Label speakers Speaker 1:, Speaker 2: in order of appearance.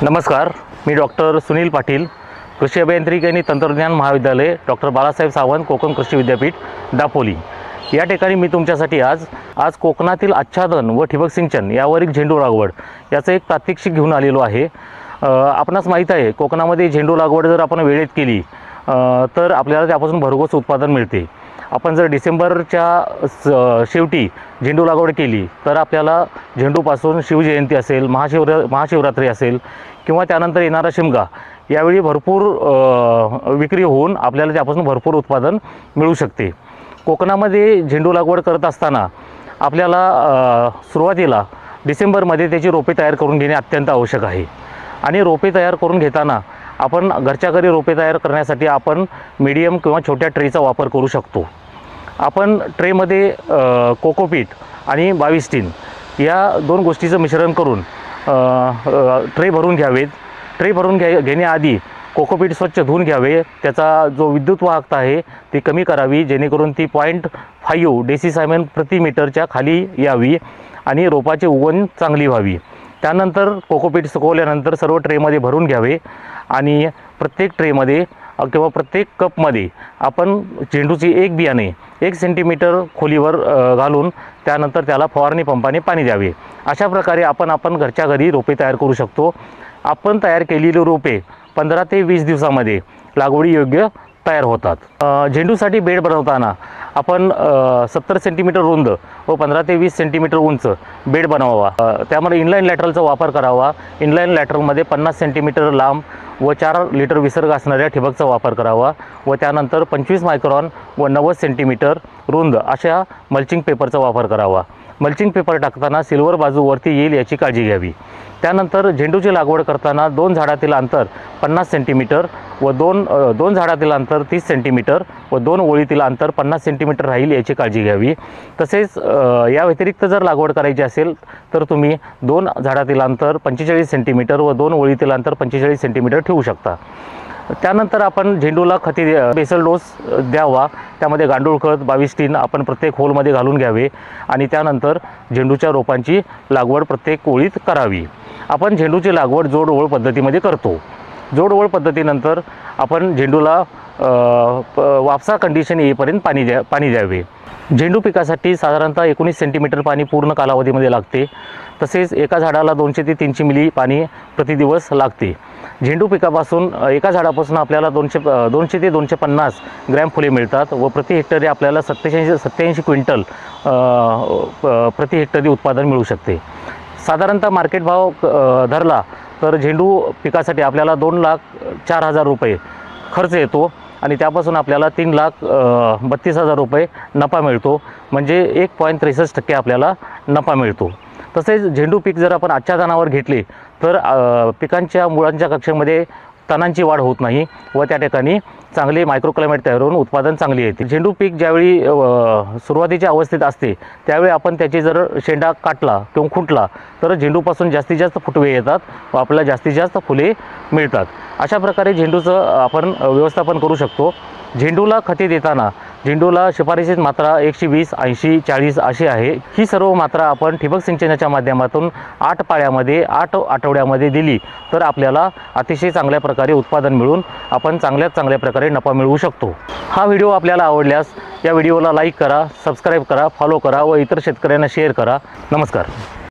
Speaker 1: नमस्कार, मी डॉक्टर सुनील पाटील, कृषी अभियांत्रिकी आणि तंत्रज्ञान महाविद्यालय, डॉक्टर बाळासाहेब सावंत, कोकण कृषी विद्यापीठ, दापोली या ठिकाणी मी तुमच्यासाठी आज कोकणातील आच्छादन व ठिबक सिंचन यावरील झेंडू लागवड याचं एक प्रात्यक्षिक घेऊन आलेलो आहे। आपणास माहीत आहे, कोकणामध्ये झेंडू लागवड जर आपण वेळेत केली तर आपल्याला त्यापासून भरघोस उत्पादन मिळते। आपण जर डिसेंबरच्या शेवटी झेंडू लागवड केली तर आपल्याला झेंडूपासून शिवजयंती असेल, महाशिवरात्री असेल किंवा त्यानंतर येणारा शिमगा यावेळी भरपूर विक्री होऊन आपल्याला त्यापासून भरपूर उत्पादन मिळू शकते। कोकणामध्ये झेंडू लागवड करत असताना आपल्याला सुरुवातीला डिसेंबरमध्ये त्याची रोपे तयार करून घेणे अत्यंत आवश्यक आहे। आणि रोपे तयार करून घेताना आपण घरच्या घरी रोपे तयार करण्यासाठी आपण मीडियम किंवा छोट्या ट्रेचा वापर करू शकतो। आपण ट्रेमध्ये कोकोपीट आणि 22 टिन या दोन गोष्टीचं मिश्रण करून ट्रे भरून घ्यावेत। ट्रे भरून घेण्याआधी कोकोपीट स्वच्छ धुवून घ्यावे, त्याचा जो विद्युत वाहकता आहे ती कमी करावी, जेणेकरून ती 0.5 डेसिसायमन प्रति मीटरच्या खाली यावी आणि रोपाची उगवण चांगली व्हावी। त्यानंतर कोकोपीट सुकवल्यानंतर सर्व ट्रेमध्ये भरून घ्यावे आणि प्रत्येक ट्रेमध्ये किंवा प्रत्येक कपमध्ये आपण झेंडूची एक बियाणे 1 सेंटीमीटर खोलीवर घालून त्यानंतर त्याला फवारणी पंपाने पाणी द्यावे। अशा प्रकारे आपण घरच्या घरी रोपे तयार करू शकतो। आपण तयार केलेली रोपे 15 ते 20 दिवसामध्ये लागवडी योग्य तयार होतात। झेंडूसाठी बेड बनवताना आपण 70 सेंटीमीटर रुंद व 15 ते 20 सेंटीमीटर उंच बेड बनवावा। त्यामध्ये इनलाइन लॅटरलचा वापर करावा। इनलाइन लॅटरलमध्ये 50 सेंटीमीटर लांब व 4 लिटर विसर्ग असणाऱ्या ठिबकचा वापर करावा व त्यानंतर 25 मायक्रॉन व 90 सेंटीमीटर रुंद अशा मल्चिंग पेपरचा वापर करावा। मल्चिंग पेपर टाकताना सिल्वर बाजू वरती येईल याची काळजी घ्यावी। त्यानंतर झेंडूची लागवड करताना 2 झाडातील अंतर 50 सेंटीमीटर व दोन झाडातील अंतर 30 सेंटीमीटर व 2 ओळीतील अंतर 50 सेंटीमीटर राहील याची काळजी घ्यावी। तसेच या व्यतिरिक्त जर लागवड करायची असेल तर तुम्ही 2 झाडातील अंतर 45 सेंटीमीटर व 2 ओळीतील अंतर 45 सेंटीमीटर ठेवू शकता। त्यानंतर आपण झेंडूला खते बेसल डोस द्यावा। त्यामध्ये गांडूळ खत 22 टिन आपण प्रत्येक होलमध्ये घालून घ्यावे आणि त्यानंतर झेंडूच्या रोपांची लागवड प्रत्येक ओळीत करावी। आपण झेंडूची लागवड जोड ओळ पद्धतीमध्ये करतो। जोड ओळ पद्धतीनंतर आपण झेंडूला वापसा कंडिशन येईपर्यंत पाणी द्यावे। झेंडू पिकासाठी साधारणतः 19 सेंटीमीटर पाणी पूर्ण कालावधीमध्ये लागते। तसेच एका झाडाला 200 ते 300 मिली पाणी प्रतिदिवस लागते। झेंडू पिकापासून एका झाडापासून आपल्याला 200 ते 250 ग्रॅम फुले मिळतात व प्रति हेक्टरी आपल्याला 87 क्विंटल प्रति हेक्टरी उत्पादन मिळू शकते। साधारणतः मार्केट भाव धरला तर झेंडू पिकासाठी आपल्याला 2,04,000 रुपये खर्च येतो आणि त्यापासून आपल्याला 3,32,000 रुपये नफा मिळतो, म्हणजे 1.63% आपल्याला नफा मिळतो। तसेच झेंडू पीक जर आपण आच्छादनावर घेतले तर पिकांच्या मुळांच्या कक्षेमध्ये तणांची वाढ होत नाही व त्या ठिकाणी चांगले मायक्रोक्लायमेट तयार होऊन उत्पादन चांगले येते। झेंडू पीक ज्यावेळी सुरुवातीच्या अवस्थेत असते त्यावेळी आपण त्याची जर शेंडा काटला किंवा खुंटला तर झेंडूपासून जास्तीत जास्त फुटवे येतात व आपल्याला जास्तीत जास्त फुले मिळतात। अशा प्रकारे झेंडूचं आपण व्यवस्थापन करू शकतो। झेंडूला खते देताना झेंडूला शिफारशीत मात्रा 120, 80, 40 अशी आहे। ही सर्व मात्रा आपण ठिबक सिंचनाच्या माध्यमातून 8 पाळ्यामध्ये 8 आठवड्यामध्ये दिली तर आपल्याला अतिशय चांगल्या प्रकारे उत्पादन मिळून आपण चांगल्या प्रकारे नफा मिळवू शकतो। हा व्हिडिओ आपल्याला आवडल्यास या व्हिडिओला लाईक करा, सबस्क्राईब करा, फॉलो करा व इतर शेतकऱ्यांना शेअर करा। नमस्कार।